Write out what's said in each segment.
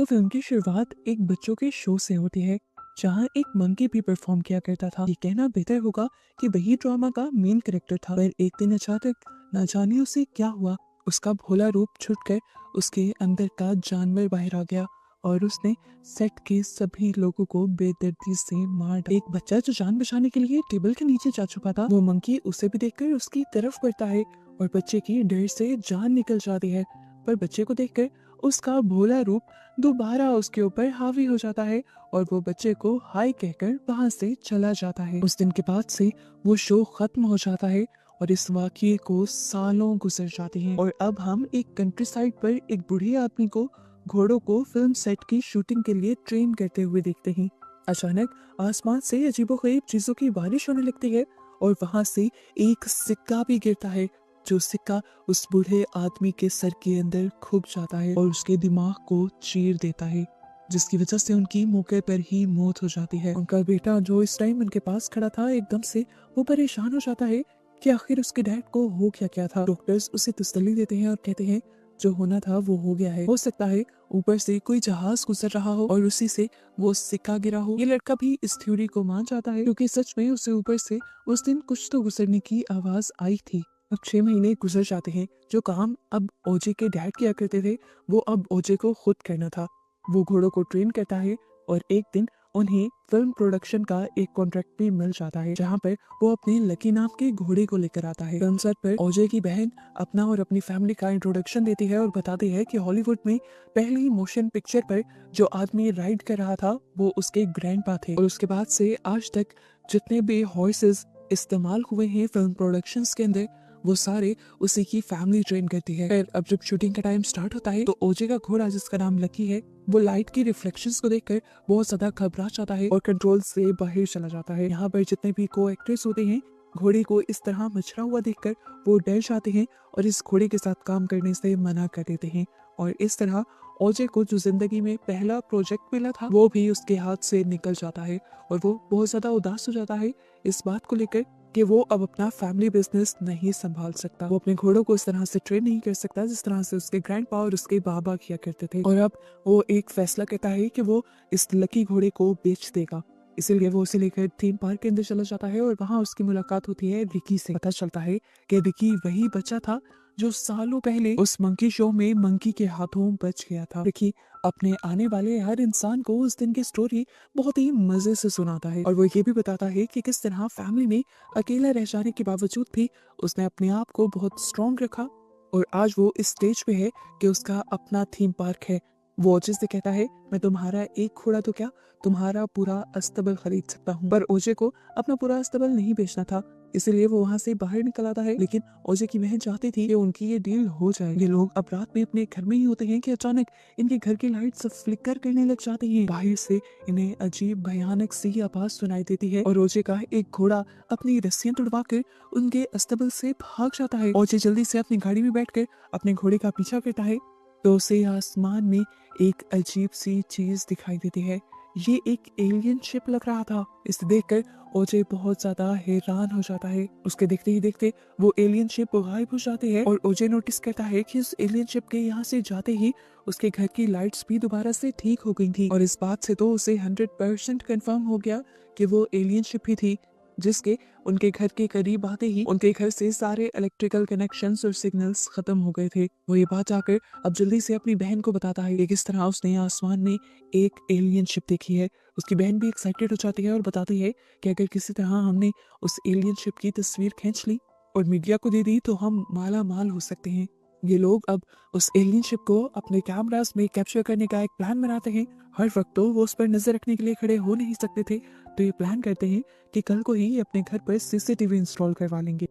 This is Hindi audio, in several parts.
तो फिल्म की शुरुआत एक बच्चों के शो से होती है जहाँ एक मंकी भी परफॉर्म किया करता था। ये कहना बेहतर होगा कि वही ड्रामा का मेन कैरेक्टर था। पर एक दिन अचानक न जाने उसे क्या हुआ, उसका भोला रूप छूटकर उसके अंदर का जानवर बाहर आ गया और उसने सेट के सभी लोगों को बेदर्दी से मार डाला। एक बच्चा जो जान बचाने के लिए टेबल के नीचे जा चुका था, वो मंकी उसे भी देखकर उसकी तरफ बढ़ता है और बच्चे की डर से जान निकल जाती है। पर बच्चे को देखकर उसका भोला रूप दोबारा उसके ऊपर हावी हो जाता है और वो बच्चे को हाय कहकर वहां से चला जाता है। उस दिन के बाद से वो शो खत्म हो जाता है और इस वाकये को सालों गुजर जाते हैं और अब हम एक कंट्री साइड पर एक बूढ़े आदमी को घोड़ों को फिल्म सेट की शूटिंग के लिए ट्रेन करते हुए देखते हैं। अचानक आसमान से अजीबोगरीब चीजों की बारिश होने लगती है और वहां से एक सिक्का भी गिरता है, जो सिक्का उस बूढ़े आदमी के सर के अंदर घुस जाता है और उसके दिमाग को चीर देता है, जिसकी वजह से उनकी मौके पर ही मौत हो जाती है। उनका बेटा जो इस टाइम उनके पास खड़ा था, एकदम से वो परेशान हो जाता है कि आखिर उसके डैड को हो क्या था। डॉक्टर्स उसे तसल्ली देते हैं और कहते हैं जो होना था वो हो गया है। हो सकता है ऊपर से कोई जहाज गुजर रहा हो और उसी से वो सिक्का गिरा हो। ये लड़का भी इस थ्योरी को मान जाता है क्योंकि सच में उसे ऊपर से उस दिन कुछ तो गुजरने की आवाज आई थी। अब 6 महीने गुजर जाते हैं। जो काम अब ओजे के डैड किया करते थे वो अब ओजे को खुद करना था। वो घोड़ों को ट्रेन करता है और एक दिन उन्हें फिल्म प्रोडक्शन का एक कॉन्ट्रैक्ट भी मिल जाता है, जहाँ पर वो अपने लकी नाम के घोड़े को लेकर आता है। फिल्म सेट पर ओजे की बहन अपना और अपनी फैमिली का इंट्रोडक्शन देती है और बताती है कि हॉलीवुड में पहली मोशन पिक्चर पर जो आदमी राइड कर रहा था वो उसके ग्रैंडपा थे और उसके बाद से आज तक जितने भी हॉर्सेस इस्तेमाल हुए हैं फिल्म प्रोडक्शंस के अंदर वो सारे उसी की फैमिली ट्रेन करती है। फिर अब जब शूटिंग का टाइम स्टार्ट होता है तो ओजे का घोड़ा जिसका नाम लकी है वो लाइट की रिफ्लेक्शंस को देखकर बहुत ज्यादा घबरा जाता है और कंट्रोल से बाहर चला जाता है। यहाँ पर जितने भी को एक्ट्रेस होते हैं घोड़े को इस तरह मचरा हुआ देखकर वो डर जाते हैं और इस घोड़े के साथ काम करने से मना कर देते हैं और इस तरह ओजे को जो जिंदगी में पहला प्रोजेक्ट मिला था वो भी उसके हाथ से निकल जाता है और वो बहुत ज्यादा उदास हो जाता है इस बात को लेकर कि वो अब अपना फैमिली बिजनेस नहीं संभाल सकता। वो अपने घोड़ों को इस तरह से ट्रेन नहीं कर सकता जिस तरह से उसके ग्रैंडपा और उसके बाबा किया करते थे और अब वो एक फैसला करता है कि वो इस लकी घोड़े को बेच देगा। इसीलिए वो उसे लेकर थीम पार्क के अंदर चला जाता है और वहाँ उसकी मुलाकात होती है रिकी से। पता चलता है कि रिकी वही बच्चा था जो सालों पहले उस मंकी शो में मंकी के हाथों बच गया था। रिकी अपने आने वाले हर इंसान को उस दिन की स्टोरी बहुत ही मजे से सुनाता है और वो ये भी बताता है कि किस तरह फैमिली में अकेला रह जाने के बावजूद भी उसने अपने आप को बहुत स्ट्रॉन्ग रखा और आज वो इस स्टेज पे है कि उसका अपना थीम पार्क है। वो ओजे से कहता है मैं तुम्हारा एक घोड़ा तो क्या तुम्हारा पूरा अस्तबल खरीद सकता हूँ। पर ओजे को अपना पूरा अस्तबल नहीं बेचना था, इसीलिए वो वहाँ से बाहर निकल आता है। लेकिन ओजे की बहन चाहती थी कि उनकी ये डील हो जाए। ये लोग अब रात में अपने घर में ही होते हैं कि अचानक इनके घर की लाइट्स फ्लिकर करने लग जाती हैं। बाहर से इन्हें अजीब भयानक सी आवाज सुनाई देती है और ओजे का एक घोड़ा अपनी रस्सियां तुड़वा कर उनके अस्तबल से भाग जाता है। ओजे जल्दी से अपनी गाड़ी में बैठकर अपने घोड़े का पीछा करता है तो उसे आसमान में एक अजीब सी चीज दिखाई देती है। ये एक एलियन शिप लग रहा था। इसे देखकर ओजे बहुत ज्यादा हैरान हो जाता है। उसके देखते ही देखते वो एलियन शिप गायब हो जाती है और ओजे नोटिस करता है कि उस एलियन शिप के यहाँ से जाते ही उसके घर की लाइट्स भी दोबारा से ठीक हो गई थी और इस बात से तो उसे 100% कंफर्म हो गया कि वो एलियन शिप ही थी जिसके उनके घर के करीब आते ही उनके घर से सारे इलेक्ट्रिकल कनेक्शंस और सिग्नल्स खत्म हो गए थे। वो ये बात आकर अब जल्दी से अपनी बहन को बताता है कि किस तरह उसने आसमान में एक एलियन शिप देखी है। उसकी बहन भी एक्साइटेड हो जाती है और बताती है कि अगर किसी तरह हमने उस एलियन शिप की तस्वीर खींच ली और मीडिया को दे दी तो हम माला माल हो सकते हैं। ये लोग अब उस एलियन शिप को अपने कैमरास में कैप्चर करने का एक प्लान बनाते हैं। हर वक्त तो वो उस पर नजर रखने के लिए खड़े हो नहीं सकते थे, तो ये प्लान करते हैं कि कल को ही अपने घर पर सीसीटीवी इंस्टॉल करवा लेंगे।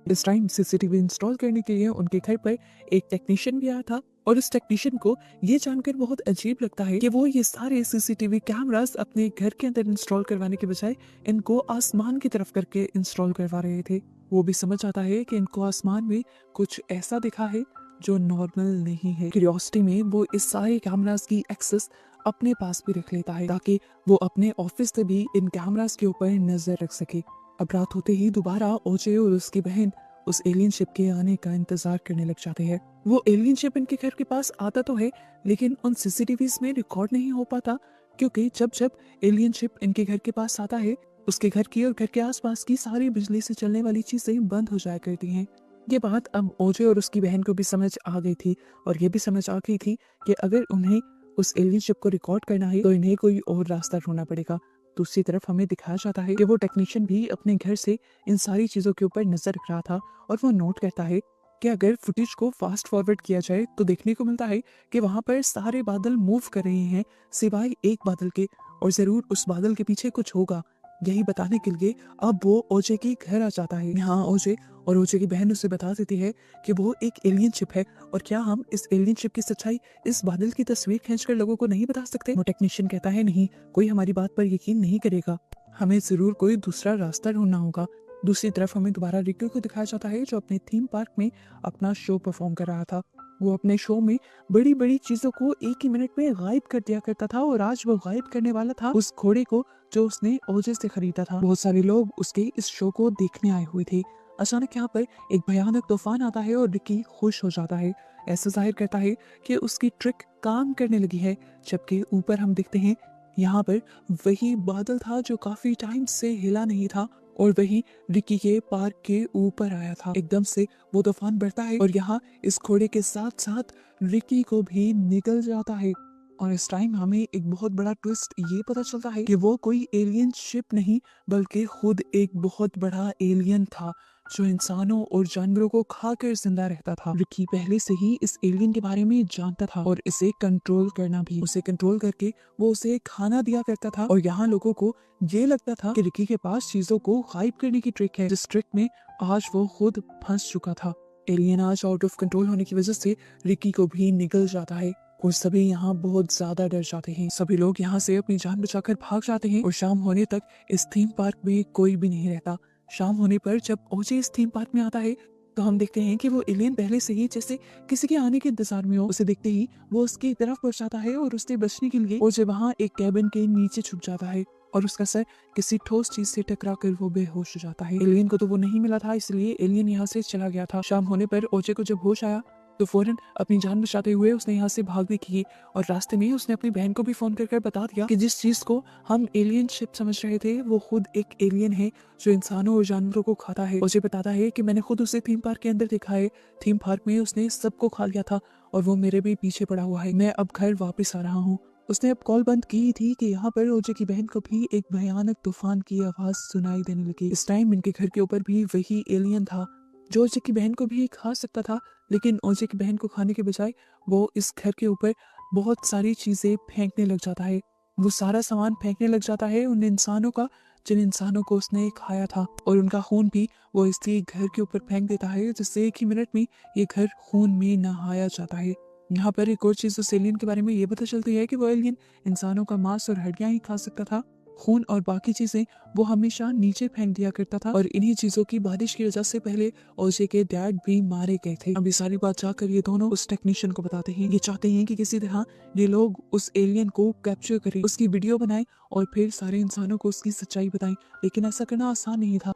इस टाइम सीसीटीवी इंस्टॉल करने के लिए उनके घर पर एक टेक्नीशियन भी आया था और उस टेक्नीशियन को ये जानकर बहुत अजीब लगता है कि वो ये सारे सीसीटीवी कैमरास अपने घर के अंदर इंस्टॉल करवाने के बजाय इनको आसमान की तरफ करके इंस्टॉल करवा रहे थे। वो भी समझ आता है कि इनको आसमान में कुछ ऐसा दिखा है जो नॉर्मल नहीं है। क्यूरियोसिटी में वो इस सारे कैमरास की एक्सेस अपने पास भी रख लेता है ताकि वो अपने ऑफिस से भी इन कैमरास के ऊपर नजर रख सके। अब रात होते ही दोबारा ओजे और उसकी बहन उस एलियन शिप के आने का इंतजार करने लग जाते हैं। वो एलियन शिप इनके घर के पास आता तो है, लेकिन उन सीसीटीवीज में रिकॉर्ड नहीं हो पाता, क्योंकि जब जब एलियन शिप इनके घर के पास आता है, उसके घर की और घर के आसपास की सारी बिजली से चलने वाली चीजें बंद हो जाया करती हैं। ये बात अब ओजे और उसकी बहन को भी समझ आ गई थी, और ये भी समझ आ गई थी कि अगर उन्हें उस एलियन शिप को रिकॉर्ड करना है तो इन्हें कोई और रास्ता ढूंढना पड़ेगा। दूसरी तरफ हमें दिखाया जाता है कि वो टेक्नीशियन भी अपने घर से इन सारी चीजों के ऊपर नजर रख रहा था, और वो नोट करता है कि अगर फुटेज को फास्ट फॉरवर्ड किया जाए तो देखने को मिलता है कि वहां पर सारे बादल मूव कर रहे हैं सिवाय एक बादल के, और जरूर उस बादल के पीछे कुछ होगा। यही बताने के लिए अब वो ओजे के घर आ जाता है। यहाँ ओजे और ओजे की बहन उसे बता देती है कि वो एक एलियन शिप है, और क्या हम इस एलियन शिप की सच्चाई इस बादल की तस्वीर खींचकर लोगों को नहीं बता सकते। वो टेक्नीशियन कहता है नहीं, कोई हमारी बात पर यकीन नहीं करेगा, हमें जरूर कोई दूसरा रास्ता ढूंढना होगा। दूसरी तरफ हमें दोबारा रिकी को दिखाया जाता है जो अपने थीम पार्क में अपना शो परफॉर्म कर रहा था। वो अपने शो में बड़ी बड़ी चीजों को एक ही मिनट में गायब कर दिया करता था, और आज वो गायब करने वाला था उस घोड़े को जो उसने ओजे से खरीदा था। बहुत सारे लोग उसके इस शो को देखने आए हुए थे। अचानक यहाँ पर एक भयानक तूफान आता है और रिकी खुश हो जाता है, ऐसा जाहिर करता है कि उसकी ट्रिक काम करने लगी है। जबकि ऊपर हम देखते हैं यहाँ पर वही बादल था जो काफी टाइम से हिला नहीं था, और वही रिकी के पार्क के ऊपर आया था। एकदम से वो तूफान बढ़ता है और यहाँ इस घोड़े के साथ साथ रिकी को भी निकल जाता है। और इस टाइम हमें एक बहुत बड़ा ट्विस्ट ये पता चलता है कि वो कोई एलियन शिप नहीं, बल्कि खुद एक बहुत बड़ा एलियन था जो इंसानों और जानवरों को खाकर जिंदा रहता था। रिकी पहले से ही इस एलियन के बारे में जानता था और इसे कंट्रोल करना भी। उसे कंट्रोल करके वो उसे खाना दिया करता था, और यहाँ लोगों को ये लगता था कि रिकी के पास चीजों को गायब करने की ट्रिक है, जिस ट्रिक में आज वो खुद फंस चुका था। एलियन आज आउट ऑफ कंट्रोल होने की वजह से रिकी को भी निकल जाता है, और सभी यहाँ बहुत ज्यादा डर जाते हैं। सभी लोग यहाँ से अपनी जान बचाकर भाग जाते हैं, और शाम होने तक इस थीम पार्क में कोई भी नहीं रहता। शाम होने पर जब ओजे इस थीम पार्क में आता है तो हम देखते हैं कि वो एलियन पहले से ही जैसे किसी के आने के इंतजार में हो। उसे देखते ही वो उसकी तरफ बढ़ जाता है, और उससे बचने के लिए ओजे वहाँ एक कैबिन के नीचे छुप जाता है, और उसका सर किसी ठोस चीज से टकरा कर वो बेहोश हो जाता है। एलियन को तो वो नहीं मिला था, इसलिए एलियन यहाँ से चला गया था। शाम होने पर ओजे को जब होश आया तो फौरन अपनी जान बचाते हुए उसने यहाँ से भागने की, और रास्ते में उसने अपनी बहन को भी फोन कर बता दिया कि जिस चीज को हम एलियन शिप समझ रहे थे वो खुद एक एलियन है जो इंसानों और जानवरों को खाता है। उसे बताता है कि मैंने खुद उसे थीम पार्क के अंदर देखा है, थीम पार्क में उसने सबको खा लिया था और वो मेरे भी पीछे पड़ा हुआ है। मैं अब घर वापस आ रहा हूँ। उसने अब कॉल बंद की थी कि यहाँ पर ओजे की बहन को भी एक भयानक तूफान की आवाज सुनाई देने लगी। इस टाइम इनके घर के ऊपर भी वही एलियन था जो ओजे की बहन को भी खा सकता था, लेकिन ओजे की बहन को खाने के बजाय वो इस घर के ऊपर बहुत सारी चीजें फेंकने लग जाता है। वो सारा सामान फेंकने लग जाता है उन इंसानों का जिन इंसानों को उसने खाया था, और उनका खून भी वो इसलिए घर के ऊपर फेंक देता है जिससे एक ही मिनट में ये घर खून में नहाया जाता है। यहाँ पर एक और चीज उस एलियन के बारे में ये पता चलती है कि वो एलियन इंसानों का मांस और हड्डियां ही खा सकता था। खून और बाकी चीजें वो हमेशा नीचे फेंक दिया करता था, और इन्हीं चीजों की बारिश की वजह से पहले ओजे के डैड भी मारे गए थे। अब ये सारी बात जाकर ये दोनों उस टेक्नीशियन को बताते हैं। ये चाहते हैं कि किसी तरह ये लोग उस एलियन को कैप्चर करें, उसकी वीडियो बनाएं और फिर सारे इंसानों को उसकी सच्चाई बताएं, लेकिन ऐसा करना आसान नहीं था।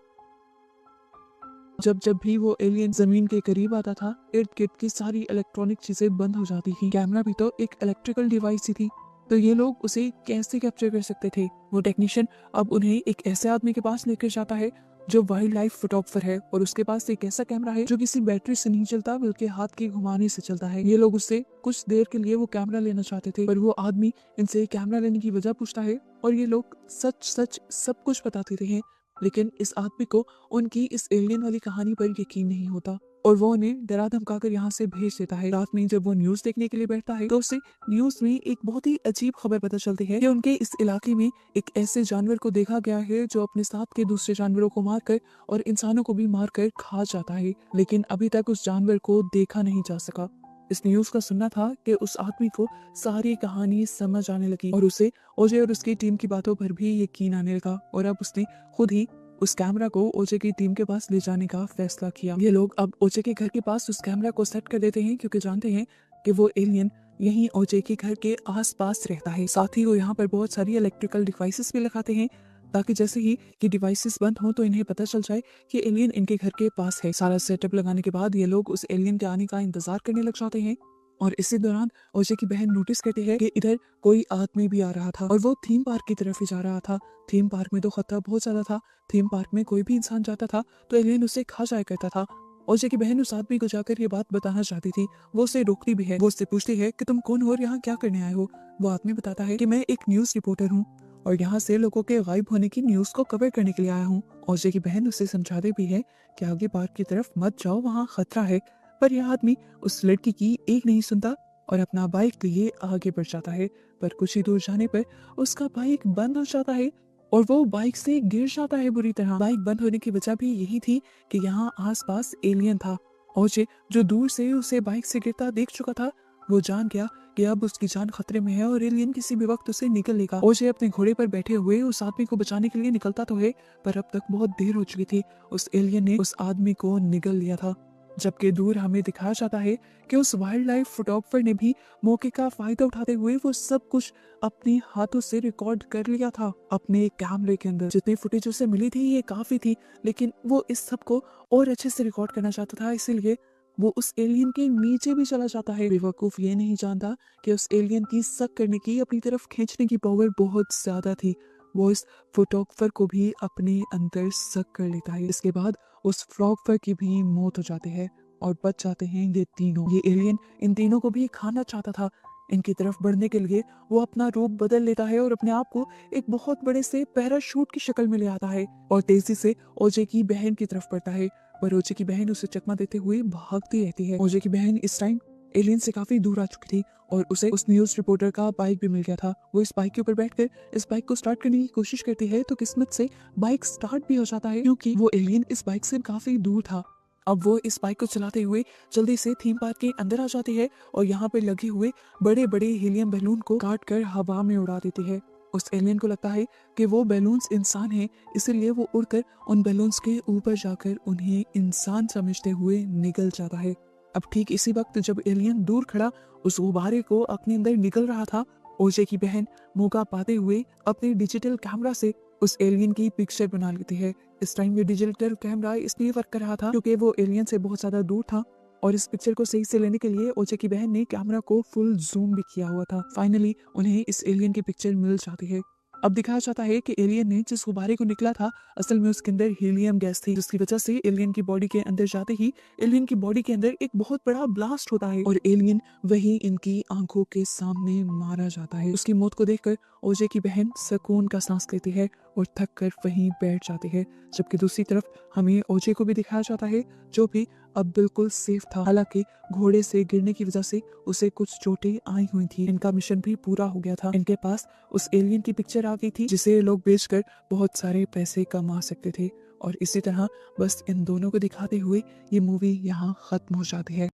जब जब भी वो एलियन जमीन के करीब आता था, इर्द गिर्द की सारी इलेक्ट्रॉनिक चीजें बंद हो जाती थी। कैमरा भी तो एक इलेक्ट्रिकल डिवाइस ही थी, तो ये लोग उसे कैसे कैप्चर कर सकते थे। वो टेक्नीशियन अब उन्हें एक ऐसे आदमी के पास लेकर जाता है जो वाइल्ड लाइफ फोटोग्राफर है, और उसके पास एक ऐसा कैमरा है जो किसी बैटरी से नहीं चलता बल्कि हाथ के घुमाने से चलता है। ये लोग उससे कुछ देर के लिए वो कैमरा लेना चाहते थे, पर वो आदमी इनसे कैमरा लेने की वजह पूछता है, और ये लोग सच सच सब कुछ बताते रहे। लेकिन इस आदमी को उनकी इस एलियन वाली कहानी पर यकीन नहीं होता, और वो उन्हें डरा धमकाकर यहाँ से भेज देता है। रात में जब वो न्यूज देखने के लिए बैठता है तो उसे न्यूज में एक बहुत ही अजीब खबर पता चलती है कि उनके इस इलाके में एक ऐसे जानवर को देखा गया है जो अपने साथ के दूसरे जानवरों को मारकर और इंसानों को भी मारकर खा जाता है, लेकिन अभी तक उस जानवर को देखा नहीं जा सका। इस न्यूज का सुनना था कि उस आदमी को सारी कहानी समझ आने लगी, और उसे ओजे और उसकी टीम की बातों पर भी यकीन आने लगा, और अब उसने खुद ही उस कैमरा को ओजे की टीम के पास ले जाने का फैसला किया। ये लोग अब ओजे के घर के पास उस कैमरा को सेट कर देते हैं, क्योंकि जानते हैं कि वो एलियन यहीं ओजे के घर के आसपास रहता है। साथ ही वो यहाँ पर बहुत सारी इलेक्ट्रिकल डिवाइसेस भी लगाते हैं ताकि जैसे ही ये डिवाइसेस बंद हों तो इन्हें पता चल जाए कि एलियन इनके घर के पास है। सारा सेटअप लगाने के बाद ये लोग उस एलियन के आने का इंतजार करने लग जाते हैं और इसी दौरान ओजे की बहन नोटिस करती है कि इधर कोई आदमी भी आ रहा था और वो थीम पार्क की तरफ ही जा रहा था। थीम पार्क में तो खतरा बहुत ज्यादा था। थीम पार्क में कोई भी इंसान जाता था तो एलियन उसे खा जाया करता था। ओजे की बहन उस आदमी को जाकर ये बात बताना चाहती थी। वो उसे रोकती भी है। वो उससे पूछती है कि तुम कौन हो और यहाँ क्या करने आए हो। वो आदमी बताता है कि मैं एक न्यूज रिपोर्टर हूँ और यहाँ से लोगों के गायब होने की न्यूज को कवर करने के लिए आया हूँ। ओजे की बहन उसे समझाती भी है कि आगे पार्क की तरफ मत जाओ, वहाँ खतरा है। पर यह आदमी उस लड़की की एक नहीं सुनता और अपना बाइक लिए आगे बढ़ जाता है। पर कुछ ही दूर जाने पर उसका बाइक बंद हो जाता है और वो बाइक से गिर जाता है बुरी तरह। बाइक बंद होने की वजह भी यही थी कि यहाँ आसपास एलियन था। ओजे जो दूर से उसे बाइक से गिरता देख चुका था, वो जान गया कि अब उसकी जान खतरे में है और एलियन किसी भी वक्त उसे निकल लेगा। ओजे अपने घोड़े पर बैठे हुए उस आदमी को बचाने के लिए निकलता तो है, पर अब तक बहुत देर हो चुकी थी। उस एलियन ने उस आदमी को निगल लिया था। जबकि दूर हमें दिखाया जाता है कि उस वाइल्ड लाइफ फोटोग्राफर ने भी मौके का फायदा उठाते हुए वो सब कुछ अपने हाथों से रिकॉर्ड कर लिया था अपने कैमरे के अंदर। जितनी फुटेज उसे मिली थी ये काफी थी, लेकिन वो इस सब को और अच्छे से रिकॉर्ड करना चाहता था, इसीलिए वो उस एलियन के नीचे भी चला जाता है। बेवकूफ ये नहीं जानता कि उस एलियन की सक करने की, अपनी तरफ खींचने की पावर बहुत ज्यादा थी। वो इस फोटोग्राफर को भी अपने अंदर सक कर लेता है। इसके बाद उस फोटोग्राफर की भी मौत हो जाती है और बच जाते हैं ये तीनों। ये एलियन इन तीनों को भी खाना चाहता था। इनकी तरफ बढ़ने के लिए वो अपना रूप बदल लेता है और अपने आप को एक बहुत बड़े से पैराशूट की शक्ल में ले आता है और तेजी से ओजे की बहन की तरफ बढ़ता है। पर ओजे की बहन उसे चकमा देते हुए भागती रहती है। ओजे की बहन इस टाइम एलियन से काफी दूर आ चुकी थी और उसे उस न्यूज रिपोर्टर का बाइक भी मिल गया था। वो इस बाइक के ऊपर बैठकर इस बाइक को स्टार्ट करने की कोशिश करती है तो किस्मत से बाइक स्टार्ट भी हो जाता है, क्योंकि वो एलियन इस बाइक से काफी दूर था। अब वो इस बाइक को चलाते हुए जल्दी से थीम पार्क के अंदर आ जाती है और यहाँ पे लगे हुए बड़े बड़े हीलियम बैलून को काट कर हवा में उड़ा देती है। उस एलियन को लगता है कि वो बैलून्स इंसान हैं, इसीलिए वो उड़कर उन बैलून्स के ऊपर जाकर उन्हें इंसान समझते हुए निकल जाता है। अब ठीक इसी वक्त जब एलियन दूर खड़ा उस गुब्बारे को अपने अंदर निकल रहा था, ओजे की बहन मौका पाते हुए अपने डिजिटल कैमरा से उस एलियन की पिक्चर बना लेती है। इस टाइम ये डिजिटल कैमरा इसलिए वर्क कर रहा था क्योंकि वो एलियन से बहुत ज्यादा दूर था और इस पिक्चर को सही से लेने के लिए ओजे की बहन ने कैमरा को फुल जूम भी किया हुआ था। फाइनली उन्हें इस एलियन की पिक्चर मिल जाती है। अब दिखाया जाता है कि एलियन ने जिस गुब्बारे को निकला था असल में उसके अंदर हीलियम गैस थी, जिसकी वजह से एलियन की बॉडी के अंदर जाते ही एलियन की बॉडी के अंदर एक बहुत बड़ा ब्लास्ट होता है और एलियन वही इनकी आंखों के सामने मारा जाता है। उसकी मौत को देखकर ओजे की बहन सुकून का सांस लेती है और थक कर वहीं बैठ जाती है। जबकि दूसरी तरफ हमें ओजे को भी दिखाया जाता है जो भी अब बिल्कुल सेफ था। हालांकि घोड़े से गिरने की वजह से उसे कुछ चोटें आई हुई थी। इनका मिशन भी पूरा हो गया था। इनके पास उस एलियन की पिक्चर आ गई थी जिसे ये लोग बेचकर बहुत सारे पैसे कमा सकते थे और इसी तरह बस इन दोनों को दिखाते हुए ये मूवी यहाँ खत्म हो जाती है।